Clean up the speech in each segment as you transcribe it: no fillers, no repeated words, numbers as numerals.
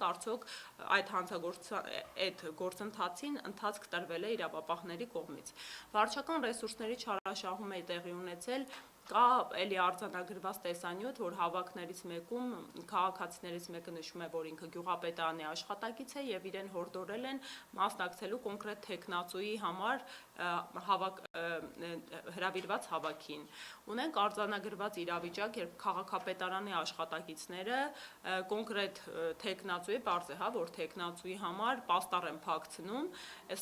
արդյոք այդ գործընթացին ընթացք տրվել է իրավապահների կողմից։ Վարչական ռեսուրսների չարաշահում է տեղի ունեցել, կա էլի արձանագրված տեսանյութ, որ հավաքներից մեկում քաղաքացիներից մեկը նշում է, որ ինքը գյուղապետարանի աշխատակից է եւ իրեն հորդորել են մասնակցելու կոնկրետ թեկնածուի համար հրավիրված հավաքին։ Ունենք արձանագրված իրավիճակ, երբ քաղաքապետարանի աշխատակիցները կոնկրետ թեկնածուի, պարզ է, որ թեկնածուի համար պաստառ են փակցնում,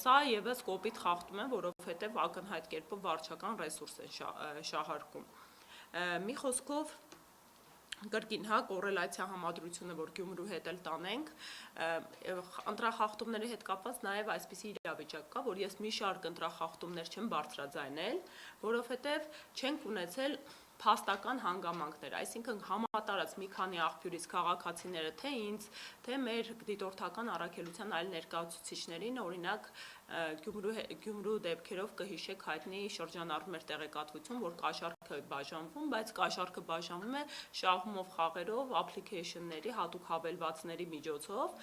սա եւս կոպիտ խախտում է, որովհետեւ ակնհայտ կերպով վարչական ռեսուրս են շահարկում։ Մի խոսքով կրկին կոռելացիա համադրությունը, որ Գյումրու հետ էլ տանենք, ընտրախախտումների հետ կապված նաև այսպիսի իրավիճակ կա, որ ես մի շարք ընտրախախտումներ չեմ բարձրաձայնել, որովհետև չենք ունեցել փաստական հանգամանքներ, այսինքն համատարած մի քանի աղբյուրից քաղաքացիները թե ինձ, թե մեր դիտորդական առաքելության այլ ներկայացուցիչներին, օրինակ Գյումրու դեպքերով կհիշեք հայտնի շրջանառվում էր տեղեկատվություն, որ կաշառքը բաժանվում, բայց կաշառքը բաժանվում է շահումով խաղերով, application-ների, հատուկ հավելվածների միջոցով,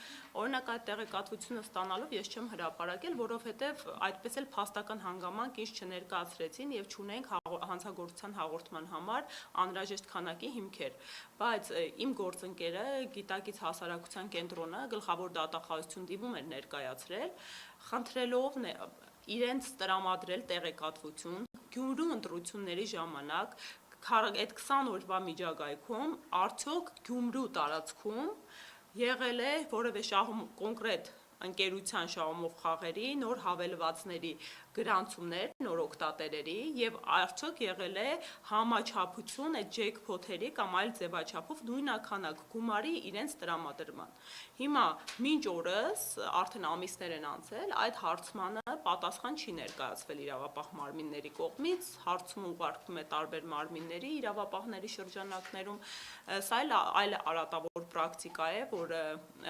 օրինակ այդ տեղեկատվությունը ստանալով ես չեմ հրապարակել, որովհետև այդպես էլ փաստական հանգամանք ինձ չներկայացրեցին եւ չունենք հանցագործության հաղորդման համար անհրաժեշտ քանակի հիմքեր, բայց իմ գործընկերը գիտակից հասարակության կենտրոնը գլխավոր դատախազություն դիմում էր ներկայացրել, խնդրելով իրենց տրամադրել տեղեկատվություն Գյումրու ընտրությունների ժամանակ այդ 20 օրվա միջակայքում արդյոք Գյումրու տարածքում եղել է որևէ կոնկրետ ընկերության շահումով խաղերի, նոր հավելվածների գրանցումներ, նոր օգտատերերի եւ արդյոք եղել է համաչափություն այդ ջեքփոթերի կամ այլ ձևաչափով նույնականակ գումարի իրենց տրամադրման։ Հիմա մինչ օրս արդեն ամիսներ են անցել, այդ հարցմանը պատասխան չի ներկայացվել իրավապահ մարմինների կողմից, հարցումը ուղարկվում է տարբեր մարմինների, իրավապահների շրջանակներում, սա այլ արատավոր պրակտիկա է, որը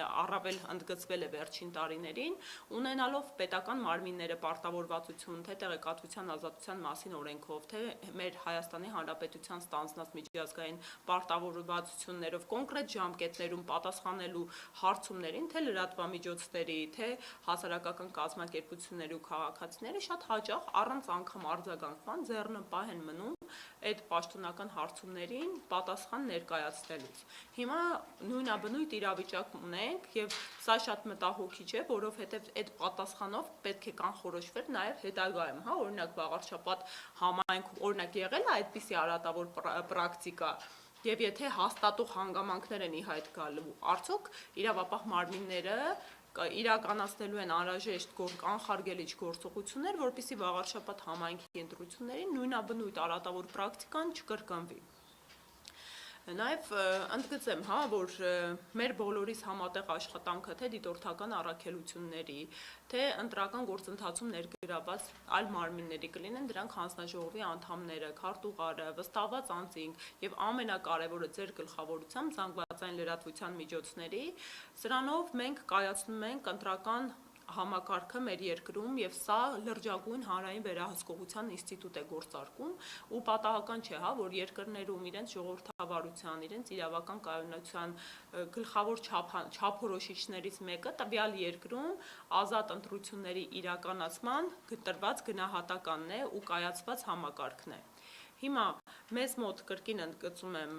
առավել ընդգծվել է վերջին տարիներին, ունենալով պետական մարմինները պարտավորվածություն թե տեղեկատվության ազատության մասին օրենքով, թե մեր Հայաստանի Հանրապետության ստանձնած միջազգային պարտավորվածություններով կոնկրետ ժամկետներում պատասխանելու հարցումներին, թե լրատվամիջոցների, թե հասարակական կազմակերպությունների ու քաղաքացիները շատ հաճախ առանց անգամ արձագանքման ձեռնպահ են մնում այդ պաշտոնական հարցումներին պատասխան ներկայացնելուց։ Հիմա նույնաբնույթ իրավիճակ ունենք եւ սա շատ մտահոգիչ է, որովհետեւ այդ պատասխանով պետք է կանխորոշվեր նաեւ հետագայում, օրինակ Վաղարշապատ համայնքում օրինակ եղել է այդպիսի արատավոր պրակտիկա եւ եթե հաստատող հանգամանքներ են ի հայտ գալու, արդյոք իրավապահ մարմինները իրականացնելու են անհրաժեշտ կանխարգելիչ գործողություններ, որպեսզի Վաղարշապատ համայնքի ընտրություններին նույնաբնույթ արատավոր պրակտիկան չկրկնվի։ Նաև ընդգծեմ, որ մեր բոլորիս համատեղ աշխատանքը թե դիտորդական առաքելությունների, թե ընտրական գործընթացում ներգրավված այլ մարմինների կլինեն դրանք հանձնաժողովի անդամները, քարտուղարը, վստահված անձինք եւ ամենակարևորը ձեր գլխավորությամբ զանգվածային լրատվության միջոցների, սրանով մենք կայացնում ենք ընտրական համակարգը մեր երկրում եւ սա լրջագույն հանրային վերահսկողության ինստիտուտ է գործարկում ու պատահական չէ, որ երկրներում իրենց ժողովրդավարության, իրենց իրավական կայունության գլխավոր չափորոշիչներից մեկը տվյալ երկրում ազատ ընտրությունների իրականացման տրված գնահատականն է ու կայացված համակարգն է։ Հիմա մեզ մոտ կրկին ընդգծում եմ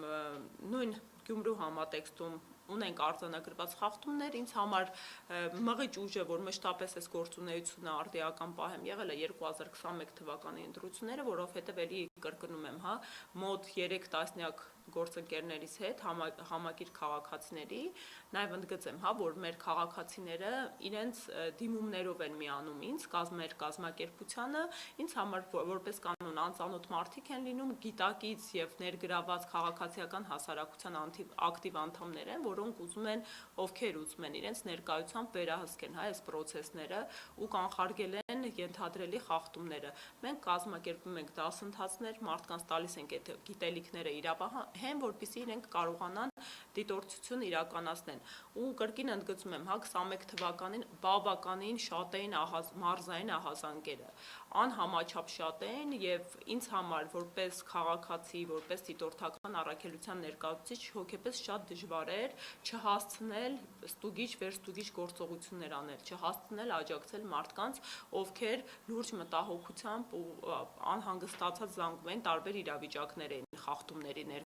նույն Գյումրու համատեքստում ունենք արձանագրված խախտումներ, ինձ համար մղիչ ուժ է, որ մշտապես այս գործունեությունը արդիական պահեմ եղել է 2021 թվականի ընտրությունները, որովհետև էլի կրկնում եմ, մոտ 3 տասնյակ գործընկերներիս հետ համակիր քաղաքացիների, նաև ընդգծեմ, որ մեր քաղաքացիները իրենց դիմումներով են միանում ինձ, մեր կազմակերպությանը, ինձ համար որպես կանոն անծանոթ մարդիկ են լինում, գիտակից եւ ներգրաված քաղաքացիական հասարակության ակտիվ անդամներ են, որոնք ովքեր ուզում են իրենց ներկայությամբ վերահսկեն այս պրոցեսները ու կանխարգելեն ենթադրելի խախտումները։ Մենք կազմակերպում ենք դասընթացներ, մարդկանց տալիս ենք այդ գիտելիքները իրավահեն, որպեսզի իրենք կարողանան դիտորդություն իրականացնեն։ Ու կրկին ընդգծում եմ, հա 21 թվականին բավականին շատ էին մարզային ահազանգերը, անհամաչափ շատ էին, եւ ինձ համար որպես քաղաքացի, որպես դիտորդական առաքելության ներկայացուցիչ հոգեպես շատ դժվար էր չհասցնել ստուգիչ վերստուգիչ գործողություններ անել, չհասցնել աջակցել մարդկանց, ովքեր լուրջ մտահոգությամբ ու անհանգստացած զանգում են տարբեր իրավիճակներ էին խախտումների